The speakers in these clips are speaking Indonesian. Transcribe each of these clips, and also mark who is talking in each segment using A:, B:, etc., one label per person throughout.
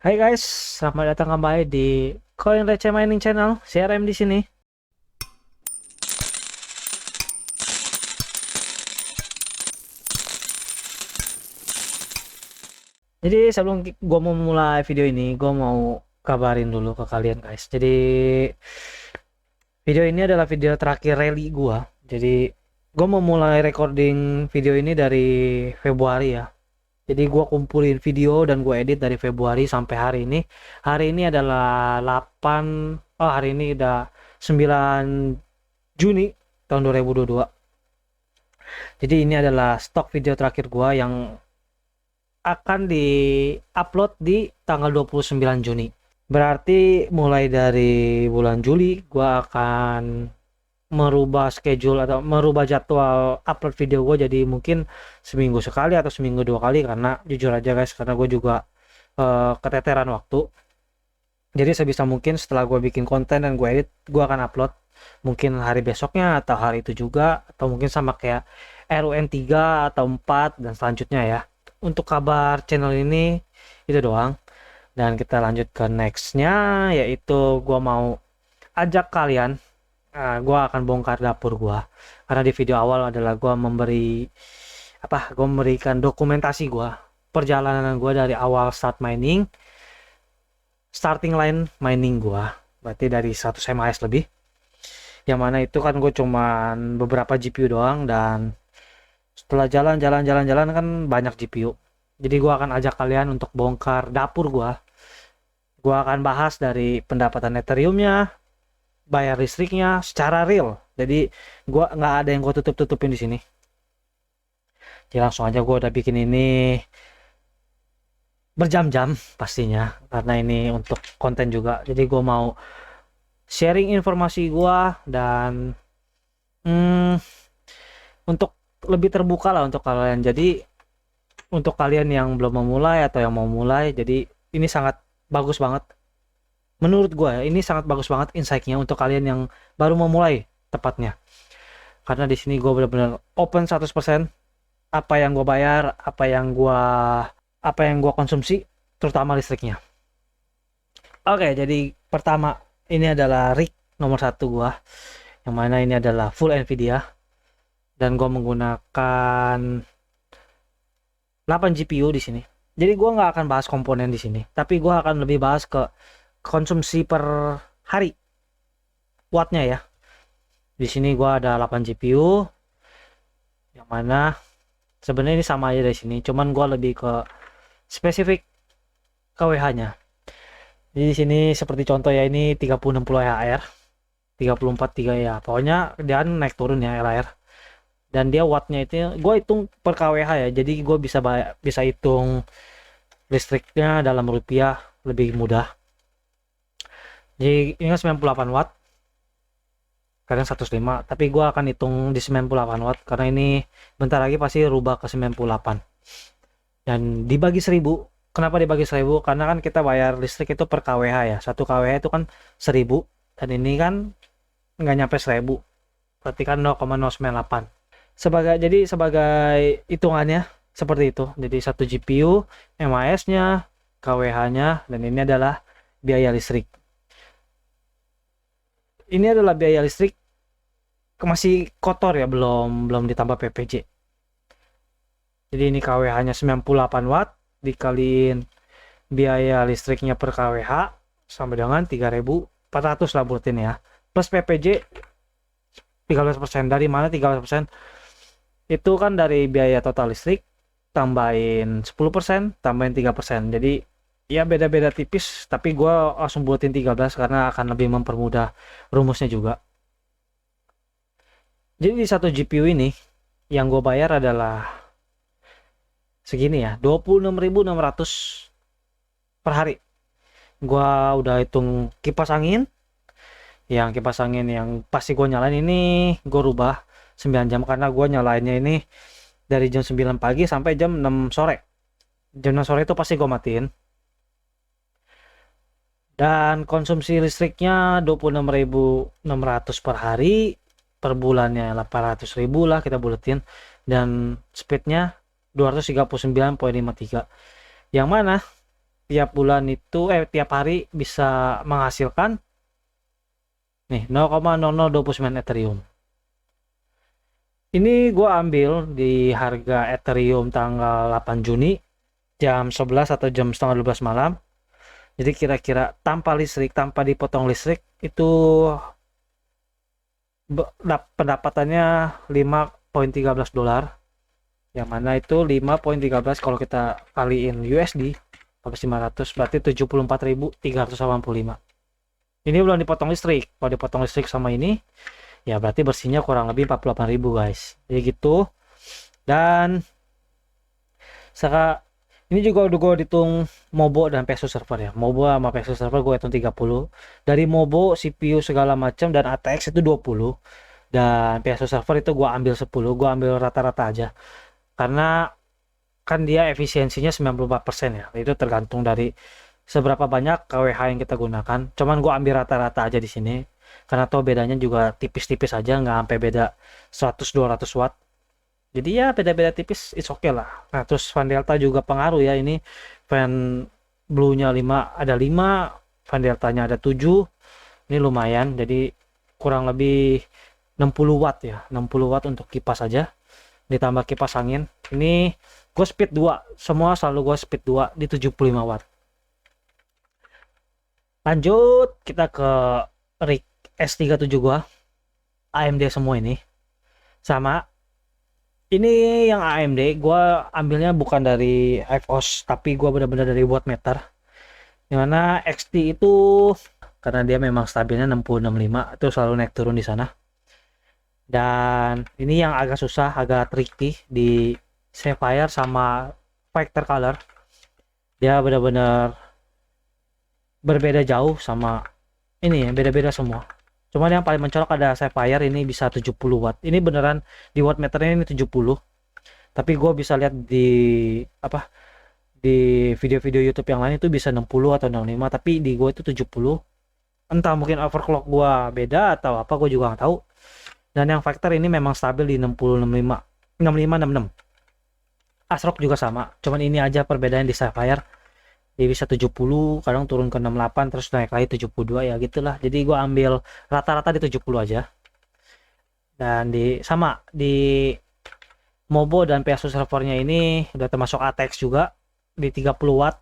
A: Hai guys, selamat datang kembali di Coin Receh Mining Channel. CRM di sini. Jadi sebelum gue mau mulai video ini, gue mau kabarin dulu ke kalian guys. Jadi video ini adalah video terakhir rally gue. Jadi gue mau mulai recording video ini dari Februari ya. Jadi gue kumpulin video dan gue edit dari Februari sampai hari ini. Hari ini adalah 8, oh hari ini udah 9 Juni tahun 2022. Jadi ini adalah stok video terakhir gua yang akan di-upload di tanggal 29 Juni. Berarti mulai dari bulan Juli gua akan merubah schedule atau merubah jadwal upload video gue jadi mungkin seminggu sekali atau seminggu dua kali, karena jujur aja guys, karena gue juga keteteran waktu. Jadi sebisa mungkin setelah gue bikin konten dan gue edit, gue akan upload mungkin hari besoknya atau hari itu juga, atau mungkin sama kayak RUN 3 atau 4 dan selanjutnya ya. Untuk kabar channel ini itu doang, dan kita lanjut ke nextnya, yaitu gue mau ajak kalian, gue akan bongkar dapur gue, karena di video awal adalah gue memberikan dokumentasi gue, perjalanan gue dari awal starting line mining gua, berarti dari 100 MAS lebih, yang mana itu kan gue cuman beberapa GPU doang, dan setelah jalan kan banyak GPU. Jadi gua akan ajak kalian untuk bongkar dapur gua akan bahas dari pendapatan Ethereumnya, bayar listriknya secara real. Jadi gua nggak ada yang gue tutup-tutupin di sini. Jadi langsung aja, gue udah bikin ini berjam-jam pastinya, karena ini untuk konten juga. Jadi gue mau sharing informasi gua, dan hmm, untuk lebih terbuka lah untuk kalian. Jadi untuk kalian yang belum memulai atau yang mau mulai, jadi ini sangat bagus banget menurut gua ya. Ini sangat bagus banget insight-nya untuk kalian yang baru memulai tepatnya, karena di sini gua benar-benar open 100%. Apa yang gua bayar, apa yang gua konsumsi, terutama listriknya. Oke, jadi pertama, ini adalah rig nomor satu gua, yang mana ini adalah full Nvidia, dan gua menggunakan 8 GPU di sini. Jadi gua nggak akan bahas komponen di sini, tapi gua akan lebih bahas ke konsumsi per hari, wattnya ya. Di sini gua ada 8 GPU, yang mana sebenarnya ini sama aja dari sini, cuman gua lebih ke spesifik KWH-nya. Jadi di sini seperti contoh ya, ini 3060 AHR, 34 3 ya. Pokoknya dia naik turun ya LHR. Dan dia wattnya itu gue hitung per kWh ya. Jadi gue bisa hitung listriknya dalam rupiah lebih mudah. Jadi ini kan 98 watt, kadang 105, tapi gue akan hitung di 98 watt karena ini bentar lagi pasti rubah ke 98. Dan dibagi 1000. Kenapa dibagi 1000? Karena kan kita bayar listrik itu per kWh ya. 1 kWh itu kan 1000, dan ini kan nggak nyampe 1000. Berarti kan 0,098. Sebagai hitungannya seperti itu. Jadi 1 GPU, MAS-nya, KWH-nya, dan ini adalah biaya listrik. Ini adalah biaya listrik masih kotor ya, belum ditambah PPJ. Jadi ini KWH-nya 98 watt dikaliin biaya listriknya per kWh sama dengan 3.400 lah buletin ya. Plus PPJ 13%. Dari mana 13%? Itu kan dari biaya total listrik, tambahin 10%, tambahin 3%. Jadi ya beda-beda tipis, tapi gue langsung buatin 13 karena akan lebih mempermudah rumusnya juga. Jadi di satu GPU ini yang gue bayar adalah segini ya, 26.600 per hari. Gua udah hitung kipas angin. Yang kipas angin yang pasti gue nyalain ini gue rubah 9 jam, karena gue nyalainnya ini dari jam 9 pagi sampai jam 6 sore. Jam 6 sore itu pasti gue matiin. Dan konsumsi listriknya 26.600 per hari, per bulannya 800.000 lah kita buletin, dan speednya 239,53. Yang mana tiap bulan itu tiap hari bisa menghasilkan nih 0,0029 Ethereum. Ini gua ambil di harga Ethereum tanggal 8 Juni jam 11 atau jam setengah 12 malam. Jadi kira-kira tanpa listrik, tanpa dipotong listrik itu pendapatannya 5,13 dolar. Yang mana itu 5,13 kalau kita kaliin USD 500 berarti 74.385. Ini belum dipotong listrik. Kalau dipotong listrik sama ini ya berarti bersihnya kurang lebih 48.000 guys. Jadi gitu. Dan ini juga udah gue hitung Mobo dan Peso server ya. Mobo sama Peso server gue hitung 30. Dari Mobo, CPU segala macam dan ATX itu 20. Dan Peso server itu gue ambil 10. Gue ambil rata-rata aja. Karena kan dia efisiensinya 94% ya. Itu tergantung dari seberapa banyak KWH yang kita gunakan. Cuman gue ambil rata-rata aja di sini. Karena tuh bedanya juga tipis-tipis aja, nggak sampai beda 100-200 watt. Jadi ya beda-beda tipis, it's okay lah. Nah terus fan delta juga pengaruh ya. Ini fan blue nya 5, ada 5, fan delta nya ada 7. Ini lumayan, jadi kurang lebih 60 watt ya, 60 watt untuk kipas aja. Ditambah kipas angin. Ini gue speed 2, semua selalu gue speed 2 di 75 watt. Lanjut kita ke rig S37 gua, AMD semua ini. Sama ini yang AMD gua ambilnya bukan dari EVOS tapi gua benar-benar dari wattmeter. Dimana XT itu karena dia memang stabilnya 60-65 itu selalu naik turun di sana. Dan ini yang agak susah, agak tricky di Sapphire sama Factor Color. Dia benar-benar berbeda jauh sama ini ya, beda-beda semua. Cuman yang paling mencolok ada Sapphire, ini bisa 70 watt. Ini beneran di wattmeternya ini 70. Tapi gue bisa lihat di di video-video YouTube yang lain itu bisa 60 atau 65, tapi di gue itu 70. Entah mungkin overclock gue beda atau apa, gue juga nggak tahu. Dan yang Factor ini memang stabil di 60, 65, 65, 66. ASRock juga sama. Cuman ini aja perbedaan di Sapphire. Dia bisa 70, kadang turun ke 68 terus naik lagi 72 ya gitulah. Jadi gua ambil rata-rata di 70 aja. Dan sama di Mobo dan Peso servernya ini udah termasuk ATX juga di 30 watt.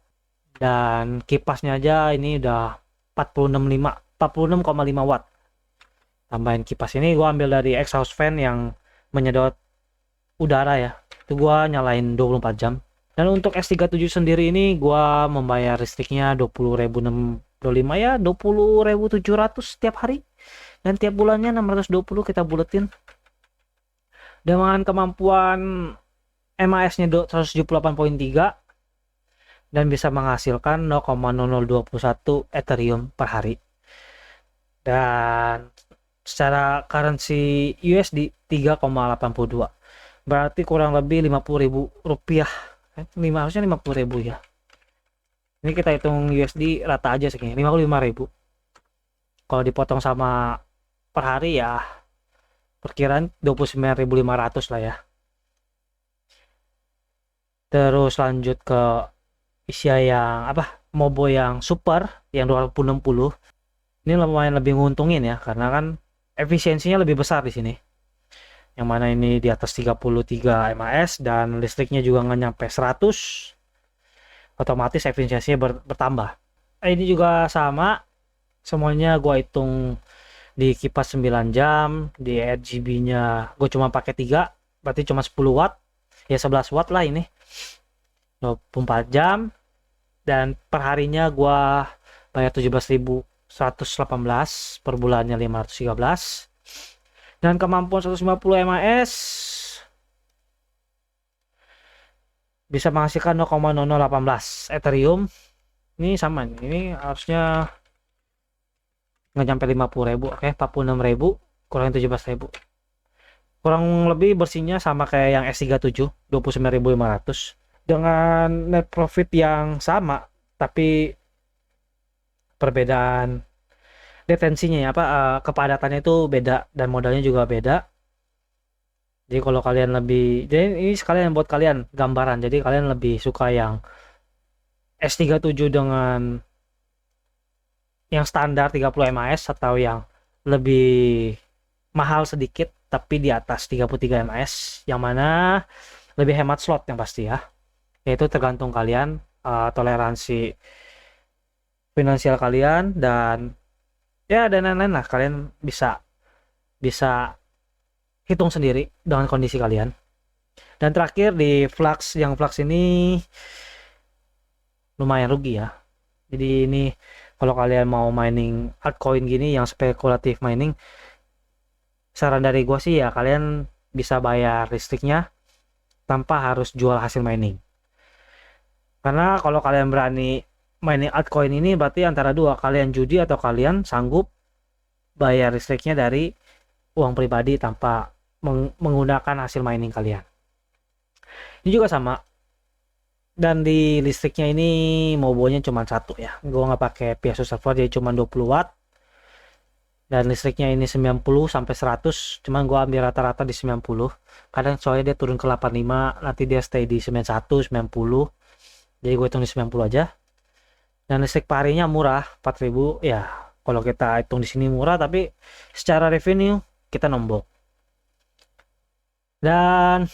A: Dan kipasnya aja ini udah 46,5 watt. Tambahin kipas ini gua ambil dari exhaust fan yang menyedot udara ya. Itu gua nyalain 24 jam. Dan untuk S37 sendiri ini gua membayar listriknya 20.065 ya, 20.700 setiap hari. Dan tiap bulannya 620 kita buletin. Dengan kemampuan MAS-nya 178.3 dan bisa menghasilkan 0,0021 Ethereum per hari. Dan secara currency USD 3,82. Berarti kurang lebih 50.000 rupiah. Harusnya 50.000 ya. Ini kita hitung USD rata aja segini, 55.000. Kalau dipotong sama per hari ya perkiraan 29.500 lah ya. Terus lanjut ke Isia yang Mobo yang super yang 260. Ini lumayan lebih nguntungin ya karena kan efisiensinya lebih besar di sini. Yang mana ini di atas 33 MAS dan listriknya juga nggak nyampe 100, otomatis efisiensinya bertambah. Ini juga sama, semuanya gua hitung di kipas 9 jam, di RGB nya gue cuma pakai 3, berarti cuma 10 watt ya, 11 watt lah ini, 24 jam. Dan per harinya gua bayar 17.118, per bulannya 513. Dan kemampuan 150 MAS bisa menghasilkan 0,0018 Ethereum. Ini sama nih, ini harusnya nggak nyampe 50.000. Oke, 46.000 kurang 17.000, kurang lebih bersihnya sama kayak yang S37 29.500 dengan net profit yang sama, tapi perbedaan detensinya ya kepadatannya itu beda dan modalnya juga beda. Jadi kalau kalian lebih, jadi ini sekalian buat kalian gambaran, jadi kalian lebih suka yang S37 dengan yang standar 30 mAh atau yang lebih mahal sedikit tapi di atas 33 mAh, yang mana lebih hemat slot yang pasti ya. Yaitu tergantung kalian, toleransi finansial kalian dan ya dan lain-lain lah. Kalian bisa bisa hitung sendiri dengan kondisi kalian. Dan terakhir di Flux, yang Flux ini lumayan rugi ya. Jadi ini kalau kalian mau mining altcoin gini yang spekulatif mining, saran dari gua sih ya kalian bisa bayar listriknya tanpa harus jual hasil mining. Karena kalau kalian berani mining altcoin ini berarti antara dua, kalian judi atau kalian sanggup bayar listriknya dari uang pribadi tanpa menggunakan hasil mining kalian. Ini juga sama. Dan di listriknya ini mobonya cuma satu ya. Gua nggak pakai Piazo server, jadi cuma 20 watt. Dan listriknya ini 90 sampai 100, cuman gua ambil rata-rata di 90. Kadang soalnya dia turun ke 85, nanti dia stay di 91, 90. Jadi gue hitung di 90 aja. Dan listrik parinya murah, 4.000 ya. Kalau kita hitung di sini murah, tapi secara revenue kita nombok. Dan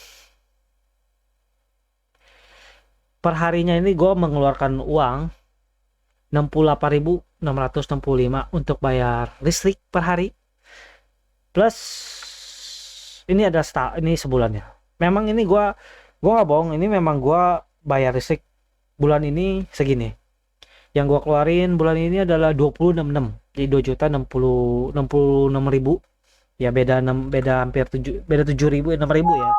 A: perharinya ini gue mengeluarkan uang 68.665 untuk bayar listrik per hari. Plus ini ada ini sebulannya. Memang ini gue nggak bohong, ini memang gue bayar listrik bulan ini segini. Yang gue keluarin bulan ini adalah 266, jadi 2.066.000. Ya beda hampir 7.000 6.000 ya.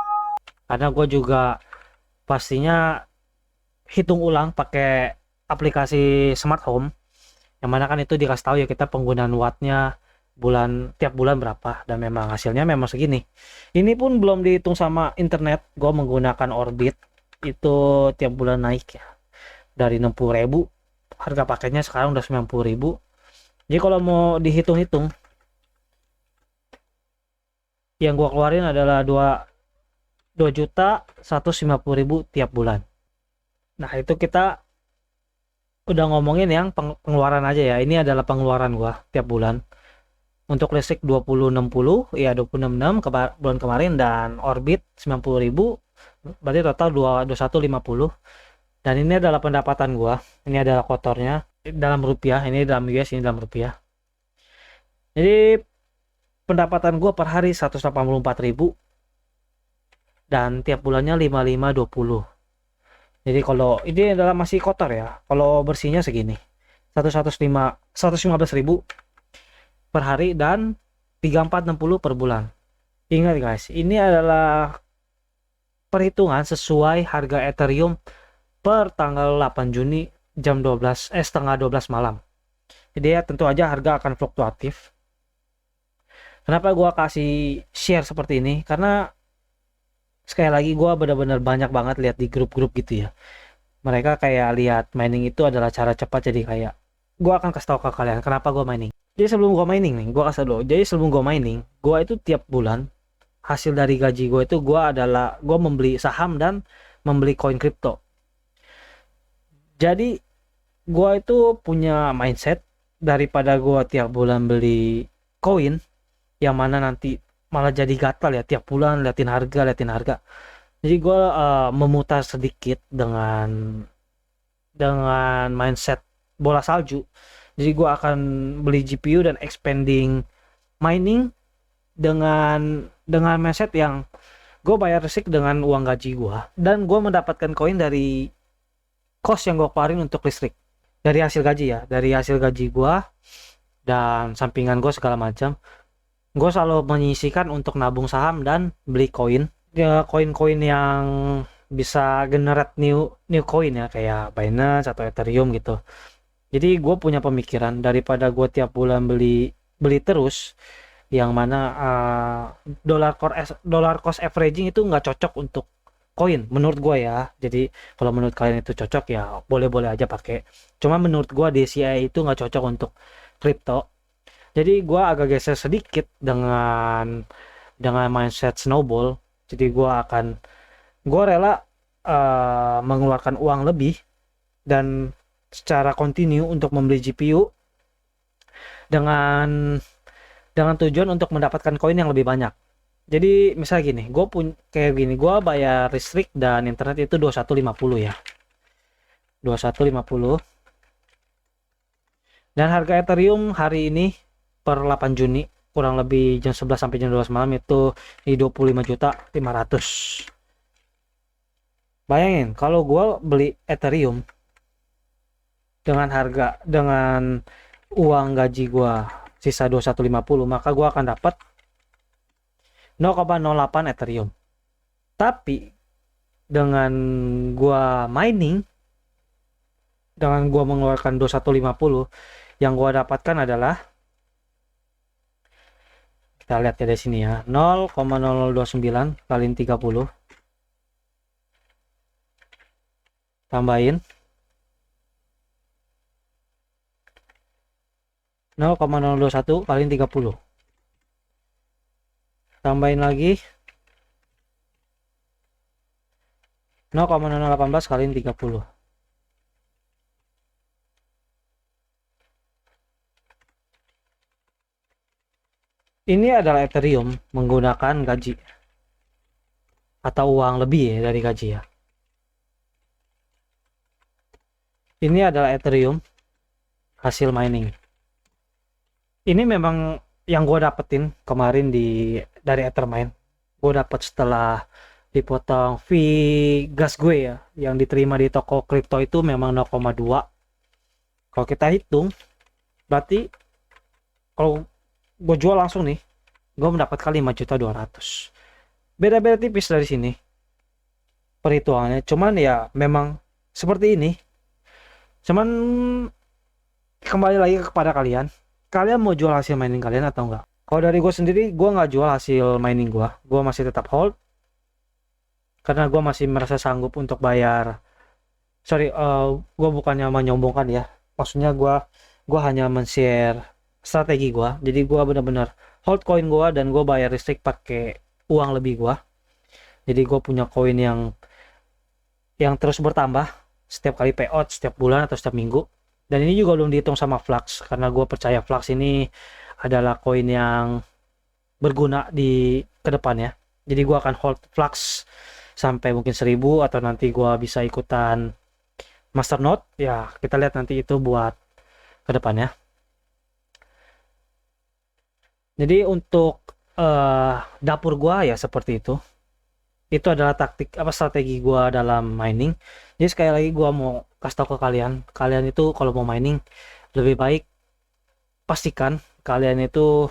A: Karena gue juga pastinya hitung ulang pakai aplikasi smart home, yang mana kan itu dikasih tahu ya kita penggunaan wattnya tiap bulan berapa, dan memang hasilnya memang segini. Ini pun belum dihitung sama internet, gue menggunakan Orbit, itu tiap bulan naik ya dari 60.000, harga paketnya sekarang udah 90.000. Jadi kalau mau dihitung-hitung, yang gue keluarin adalah 2.150.000 tiap bulan. Nah itu kita udah ngomongin yang pengeluaran aja ya. Ini adalah pengeluaran gua tiap bulan. Untuk listrik 2060 ya 2066 bulan kemarin, dan Orbit 90.000, berarti total 2150. Dan ini adalah pendapatan gua. Ini adalah kotornya dalam rupiah, ini dalam US, ini dalam rupiah. Jadi pendapatan gua per hari 184.000 dan tiap bulannya 5520. Jadi kalau ini adalah masih kotor ya, kalau bersihnya segini 115.000 per hari dan 3460 per bulan. Ingat guys, ini adalah perhitungan sesuai harga Ethereum per tanggal 8 Juni jam 12 setengah 12 malam. Jadi ya tentu aja harga akan fluktuatif. Kenapa gua kasih share seperti ini? Karena sekali lagi gue benar-benar banyak banget lihat di grup-grup gitu ya, mereka kayak lihat mining itu adalah cara cepat. Jadi kayak gue akan kasih tahu ke kalian kenapa gue mining. Jadi sebelum gue mining nih, gue kasih dulu. Jadi sebelum gue mining, gue itu tiap bulan hasil dari gaji gue itu gue membeli saham dan membeli koin kripto. Jadi gue itu punya mindset, daripada gue tiap bulan beli koin yang mana nanti malah jadi gatal ya tiap bulan liatin harga. Jadi gue memutar sedikit dengan mindset bola salju. Jadi gue akan beli GPU dan expanding mining dengan mindset yang gue bayar listrik dengan uang gaji gue, dan gue mendapatkan koin dari cost yang gue keluarin untuk listrik dari hasil gaji ya, dari hasil gaji gue dan sampingan gue segala macam. Gue selalu menyisikan untuk nabung saham dan beli koin ya, koin-koin yang bisa generate new coin ya, kayak Binance atau Ethereum gitu. Jadi gue punya pemikiran, daripada gue tiap bulan beli terus, yang mana dollar cost averaging itu nggak cocok untuk koin menurut gue ya. Jadi kalau menurut kalian itu cocok ya boleh-boleh aja pakai, cuma menurut gue DCI itu nggak cocok untuk kripto. Jadi gue agak geser sedikit dengan mindset snowball. Jadi gue rela mengeluarkan uang lebih dan secara kontinu untuk membeli GPU dengan tujuan untuk mendapatkan koin yang lebih banyak. Jadi misalnya gini, kayak gini, gue bayar listrik dan internet itu 2150 ya, 2150. Dan harga Ethereum hari ini per 8 Juni kurang lebih jam 11 sampai jam 12 malam itu di 25.500.000. Bayangin kalau gue beli Ethereum dengan uang gaji gue sisa 2150, maka gue akan dapat 0,08 Ethereum. Tapi dengan gua mengeluarkan 2150, yang gua dapatkan adalah, kita lihat ya dari sini ya, 0,0029 kali 30 tambahin 0,021 kali 30 tambahin lagi 0,0018 kali 30. Ini adalah Ethereum menggunakan gaji atau uang lebih ya dari gaji ya. Ini adalah Ethereum hasil mining. Ini memang yang gue dapetin kemarin dari Ethermine. Gue dapet setelah dipotong fee gas gue ya, yang diterima di toko kripto itu memang 0,2. Kalau kita hitung, berarti kalau gue jual langsung nih, gue mendapatkan 5.200.000. Beda-beda tipis dari sini perhitungannya, cuman ya memang seperti ini. Cuman kembali lagi kepada kalian mau jual hasil mining kalian atau enggak. Kalau dari gue sendiri, gue nggak jual hasil mining gue masih tetap hold karena gue masih merasa sanggup untuk bayar. Gue bukannya menyombongkan ya, maksudnya gue hanya men-share strategi gue. Jadi gue benar-benar hold koin gue dan gue bayar listrik pakai uang lebih gue. Jadi gue punya koin yang terus bertambah setiap kali payout, setiap bulan atau setiap minggu. Dan ini juga belum dihitung sama Flux, karena gue percaya Flux ini adalah koin yang berguna di kedepannya. Jadi gue akan hold Flux sampai mungkin 1000 atau nanti gue bisa ikutan Masternode. Ya kita lihat nanti itu buat kedepannya. Jadi untuk dapur gue ya seperti itu. Itu adalah strategi gue dalam mining. Jadi sekali lagi gue mau kasih tahu ke kalian itu kalau mau mining lebih baik pastikan kalian itu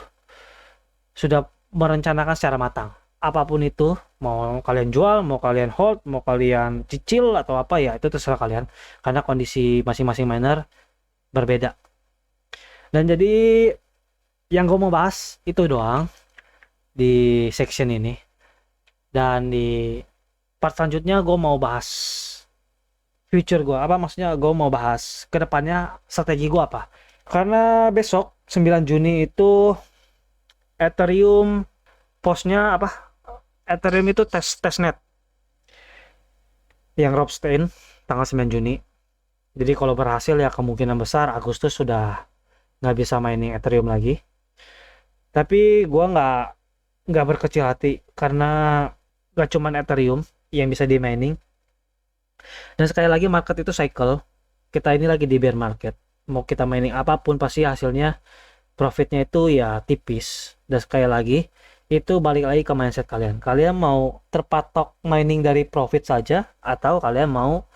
A: sudah merencanakan secara matang. Apapun itu, mau kalian jual, mau kalian hold, mau kalian cicil atau apa ya, itu terserah kalian karena kondisi masing-masing miner berbeda. Dan jadi yang gue mau bahas itu doang di section ini. Dan di part selanjutnya gue mau bahas future gue, maksudnya gue mau bahas kedepannya strategi gue apa. Karena besok 9 Juni itu Ethereum postnya Ethereum itu testnet yang Ropstein tanggal 9 Juni. Jadi kalau berhasil ya kemungkinan besar Agustus sudah nggak bisa mining Ethereum lagi. Tapi gue nggak berkecil hati karena gak cuman Ethereum yang bisa di mining. Dan sekali lagi market itu cycle. Kita ini lagi di bear market. Mau kita mining apapun pasti hasilnya profitnya itu ya tipis. Dan sekali lagi itu balik lagi ke mindset kalian. Kalian mau terpatok mining dari profit saja atau kalian mau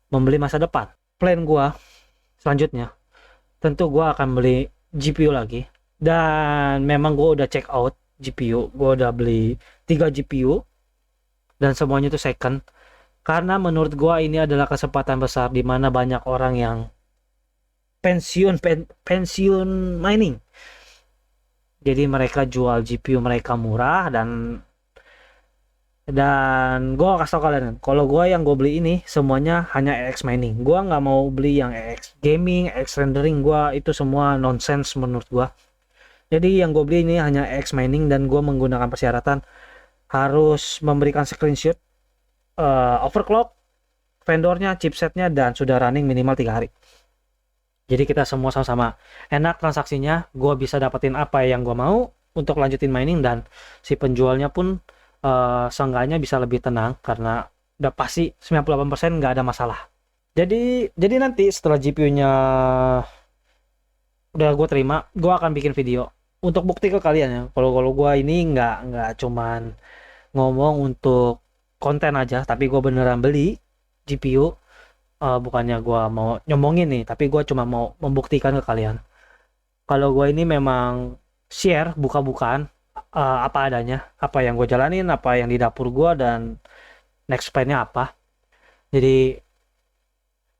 A: membeli masa depan. Plan gua selanjutnya tentu gua akan beli GPU lagi. Dan memang gua udah check out GPU. Gua udah beli 3 GPU dan semuanya itu second, karena menurut gua ini adalah kesempatan besar di mana banyak orang yang pensiun mining. Jadi mereka jual GPU mereka murah dan gua kasih tau kalian, kalau gua yang gue beli ini semuanya hanya EX mining. Gua nggak mau beli yang EX gaming, EX rendering, gua itu semua nonsense menurut gua. Jadi yang gue beli ini hanya EX mining dan gua menggunakan persyaratan harus memberikan screenshot overclock vendornya, chipsetnya, dan sudah running minimal 3 hari. Jadi kita semua sama-sama enak transaksinya, gue bisa dapetin apa yang gue mau untuk lanjutin mining, dan si penjualnya pun seenggaknya bisa lebih tenang karena udah pasti 98% nggak ada masalah. Jadi nanti setelah GPU-nya udah gue terima, gue akan bikin video untuk bukti ke kalian ya. Kalau gue ini nggak cuman ngomong untuk konten aja, tapi gue beneran beli GPU. Bukannya gue mau nyombongin nih, tapi gue cuma mau membuktikan ke kalian kalau gue ini memang share buka-bukaan apa adanya, apa yang gue jalanin, apa yang di dapur gue, dan next plan-nya apa. Jadi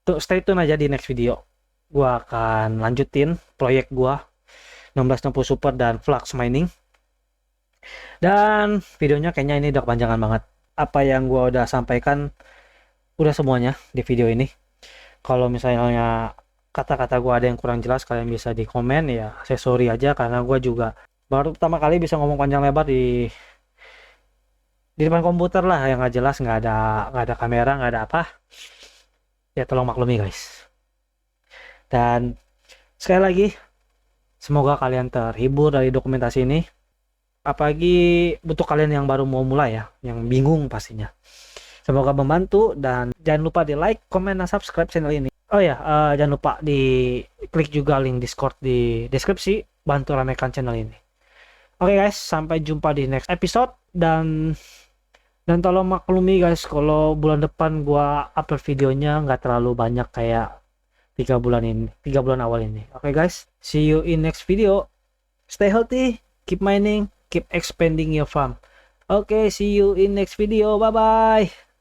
A: tuh stay tune aja di next video. Gue akan lanjutin proyek gue 1660 Super dan Flux Mining. Dan videonya kayaknya ini udah kepanjangan banget. Apa yang gue udah sampaikan udah semuanya di video ini. Kalau misalnya kata-kata gue ada yang kurang jelas, kalian bisa di komen ya. Saya sorry aja karena gue juga baru pertama kali bisa ngomong panjang lebar di depan komputer lah, yang nggak jelas, nggak ada kamera, nggak ada apa. Ya tolong maklumi guys. Dan sekali lagi, semoga kalian terhibur dari dokumentasi ini. Apalagi untuk kalian yang baru mau mulai ya, yang bingung pastinya. Semoga membantu, dan jangan lupa di like, comment, dan subscribe channel ini. Oh ya, jangan lupa di klik juga link Discord di deskripsi, bantu ramekan channel ini. Oke guys, sampai jumpa di next episode, dan tolong maklumi guys kalau bulan depan gua upload videonya nggak terlalu banyak kayak 3 bulan awal ini. Oke guys, see you in next video. Stay healthy, keep mining, keep expanding your farm. Oke, see you in next video. Bye bye.